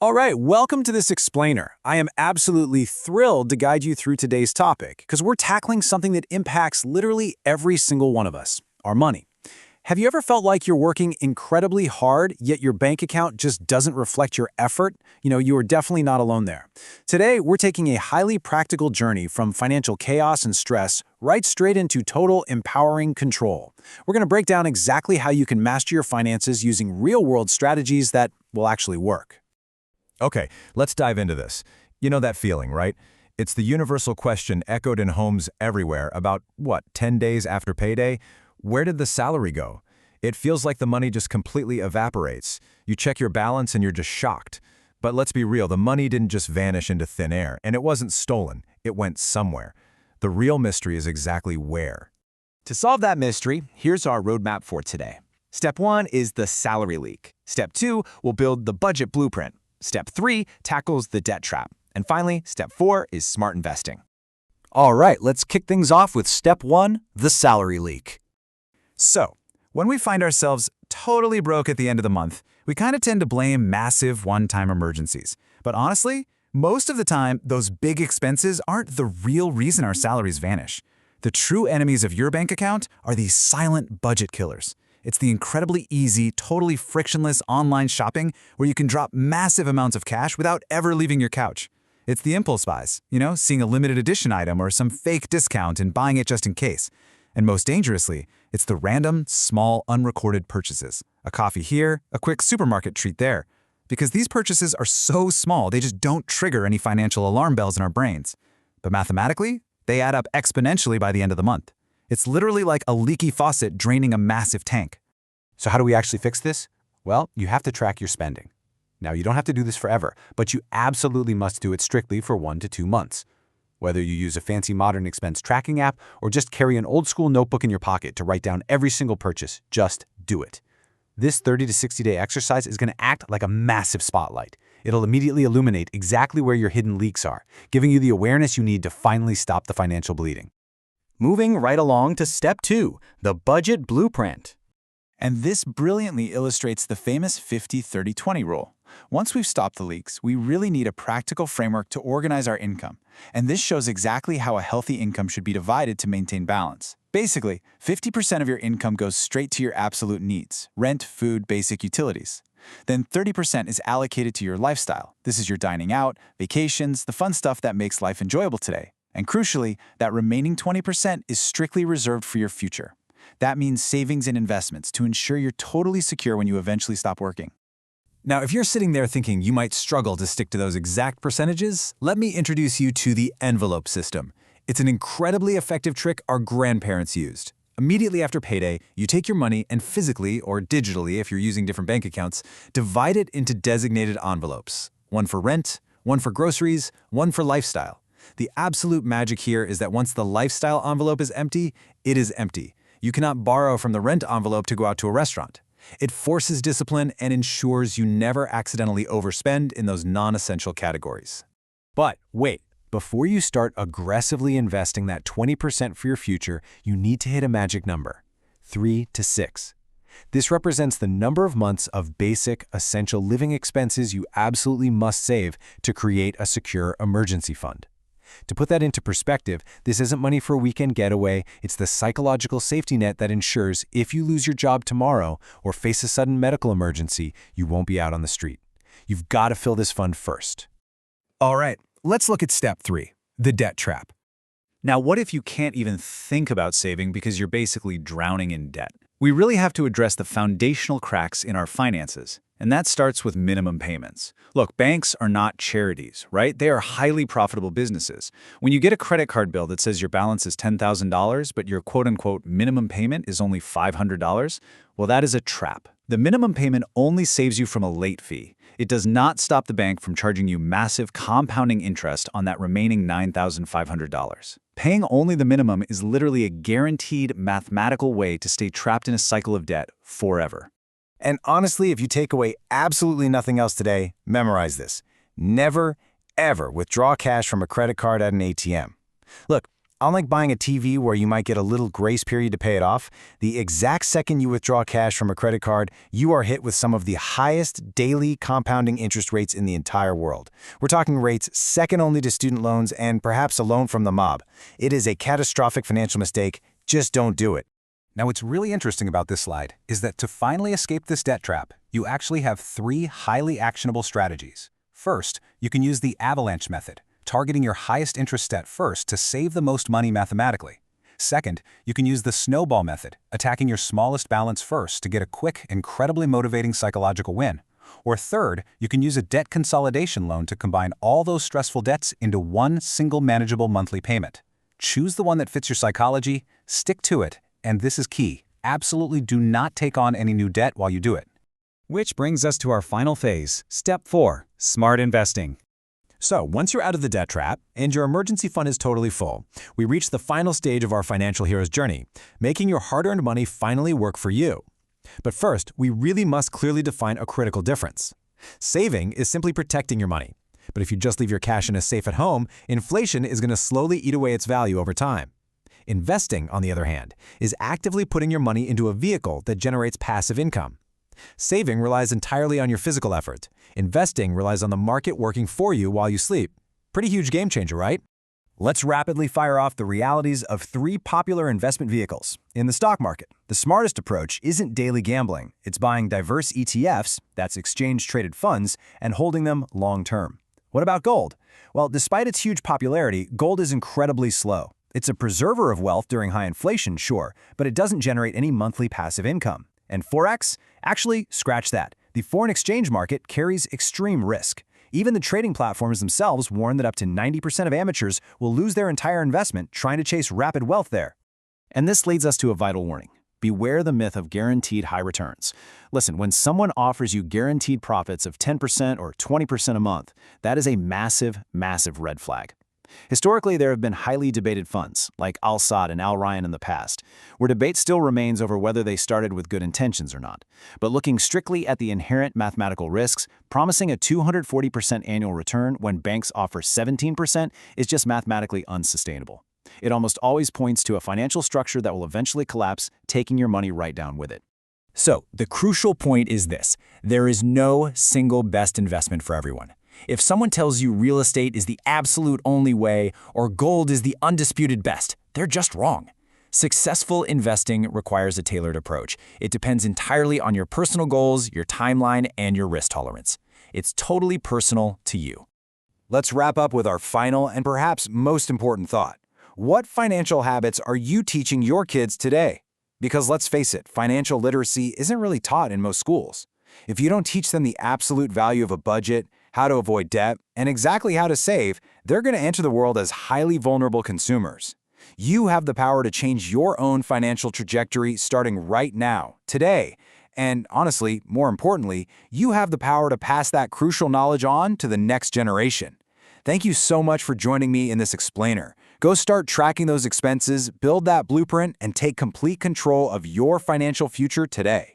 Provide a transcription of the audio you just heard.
All right, welcome to this explainer. I am absolutely thrilled to guide you through today's topic because we're tackling something that impacts literally every single one of us, our money. Have you ever felt like you're working incredibly hard, yet your bank account just doesn't reflect your effort? You are definitely not alone there. Today, we're taking a highly practical journey from financial chaos and stress right straight into total empowering control. We're going to break down exactly how you can master your finances using real-world strategies that will actually work. Okay, let's dive into this. You know that feeling, right? It's the universal question echoed in homes everywhere about, 10 days after payday? Where did the salary go? It feels like the money just completely evaporates. You check your balance and you're just shocked. But let's be real, the money didn't just vanish into thin air, and it wasn't stolen. It went somewhere. The real mystery is exactly where. To solve that mystery, here's our roadmap for today. Step 1 is the salary leak. Step 2 will build the budget blueprint. Step 3 tackles the debt trap. And finally, Step 4 is smart investing. All right, let's kick things off with Step 1, the salary leak. So, when we find ourselves totally broke at the end of the month, we kind of tend to blame massive one-time emergencies. But honestly, most of the time, those big expenses aren't the real reason our salaries vanish. The true enemies of your bank account are these silent budget killers. It's the incredibly easy, totally frictionless online shopping where you can drop massive amounts of cash without ever leaving your couch. It's the impulse buys, seeing a limited edition item or some fake discount and buying it just in case. And most dangerously, it's the random, small, unrecorded purchases. A coffee here, a quick supermarket treat there. Because these purchases are so small, they just don't trigger any financial alarm bells in our brains. But mathematically, they add up exponentially by the end of the month. It's literally like a leaky faucet draining a massive tank. So how do we actually fix this? Well, you have to track your spending. Now, you don't have to do this forever, but you absolutely must do it strictly for 1 to 2 months. Whether you use a fancy modern expense tracking app or just carry an old-school notebook in your pocket to write down every single purchase, just do it. This 30 to 60-day exercise is going to act like a massive spotlight. It'll immediately illuminate exactly where your hidden leaks are, giving you the awareness you need to finally stop the financial bleeding. Moving right along to Step 2, the budget blueprint. And this brilliantly illustrates the famous 50-30-20 rule. Once we've stopped the leaks, we really need a practical framework to organize our income. And this shows exactly how a healthy income should be divided to maintain balance. Basically, 50% of your income goes straight to your absolute needs: rent, food, basic utilities. Then 30% is allocated to your lifestyle. This is your dining out, vacations, the fun stuff that makes life enjoyable today. And crucially, that remaining 20% is strictly reserved for your future. That means savings and investments to ensure you're totally secure when you eventually stop working. Now, if you're sitting there thinking you might struggle to stick to those exact percentages, let me introduce you to the envelope system. It's an incredibly effective trick our grandparents used. Immediately after payday, you take your money and physically, or digitally if you're using different bank accounts, divide it into designated envelopes. One for rent, one for groceries, one for lifestyle. The absolute magic here is that once the lifestyle envelope is empty, it is empty. You cannot borrow from the rent envelope to go out to a restaurant. It forces discipline and ensures you never accidentally overspend in those non-essential categories. But wait, before you start aggressively investing that 20% for your future, you need to hit a magic number: 3 to 6. This represents the number of months of basic, essential living expenses you absolutely must save to create a secure emergency fund. To put that into perspective, this isn't money for a weekend getaway. It's the psychological safety net that ensures if you lose your job tomorrow or face a sudden medical emergency, you won't be out on the street. You've got to fill this fund first. All right, let's look at Step 3, the debt trap. Now, what if you can't even think about saving because you're basically drowning in debt? We really have to address the foundational cracks in our finances. And that starts with minimum payments. Look, banks are not charities, right? They are highly profitable businesses. When you get a credit card bill that says your balance is $10,000, but your quote-unquote minimum payment is only $500, well, that is a trap. The minimum payment only saves you from a late fee. It does not stop the bank from charging you massive compounding interest on that remaining $9,500. Paying only the minimum is literally a guaranteed mathematical way to stay trapped in a cycle of debt forever. And honestly, if you take away absolutely nothing else today, memorize this. Never, ever withdraw cash from a credit card at an ATM. Look, Unlike buying a TV where you might get a little grace period to pay it off, the exact second you withdraw cash from a credit card, you are hit with some of the highest daily compounding interest rates in the entire world. We're talking rates second only to student loans and perhaps a loan from the mob. It is a catastrophic financial mistake. Just don't do it. Now, what's really interesting about this slide is that to finally escape this debt trap, you actually have 3 highly actionable strategies. First, you can use the avalanche method, targeting your highest interest debt first to save the most money mathematically. Second, you can use the snowball method, attacking your smallest balance first to get a quick, incredibly motivating psychological win. Or third, you can use a debt consolidation loan to combine all those stressful debts into one single manageable monthly payment. Choose the one that fits your psychology, stick to it, and this is key. Absolutely do not take on any new debt while you do it. Which brings us to our final phase, Step 4, Smart Investing. So, once you're out of the debt trap and your emergency fund is totally full, we reach the final stage of our financial hero's journey, making your hard-earned money finally work for you. But first, we really must clearly define a critical difference. Saving is simply protecting your money. But if you just leave your cash in a safe at home, inflation is going to slowly eat away its value over time. Investing, on the other hand, is actively putting your money into a vehicle that generates passive income. Saving relies entirely on your physical effort. Investing relies on the market working for you while you sleep. Pretty huge game changer, right? Let's rapidly fire off the realities of 3 popular investment vehicles. In the stock market, the smartest approach isn't daily gambling. It's buying diverse ETFs, that's exchange-traded funds, and holding them long-term. What about gold? Well, despite its huge popularity, gold is incredibly slow. It's a preserver of wealth during high inflation, sure, but it doesn't generate any monthly passive income. And Forex? Actually, scratch that. The foreign exchange market carries extreme risk. Even the trading platforms themselves warn that up to 90% of amateurs will lose their entire investment trying to chase rapid wealth there. And this leads us to a vital warning. Beware the myth of guaranteed high returns. Listen, when someone offers you guaranteed profits of 10% or 20% a month, that is a massive, massive red flag. Historically, there have been highly debated funds, like Al-Sadd and Al Ryan in the past, where debate still remains over whether they started with good intentions or not. But looking strictly at the inherent mathematical risks, promising a 240% annual return when banks offer 17% is just mathematically unsustainable. It almost always points to a financial structure that will eventually collapse, taking your money right down with it. So, the crucial point is this: there is no single best investment for everyone. If someone tells you real estate is the absolute only way or gold is the undisputed best, they're just wrong. Successful investing requires a tailored approach. It depends entirely on your personal goals, your timeline, and your risk tolerance. It's totally personal to you. Let's wrap up with our final and perhaps most important thought. What financial habits are you teaching your kids today? Because let's face it, financial literacy isn't really taught in most schools. If you don't teach them the absolute value of a budget, how to avoid debt, and exactly how to save, they're going to enter the world as highly vulnerable consumers. You have the power to change your own financial trajectory starting right now, today. And honestly, more importantly, you have the power to pass that crucial knowledge on to the next generation. Thank you so much for joining me in this explainer. Go start tracking those expenses, build that blueprint, and take complete control of your financial future today.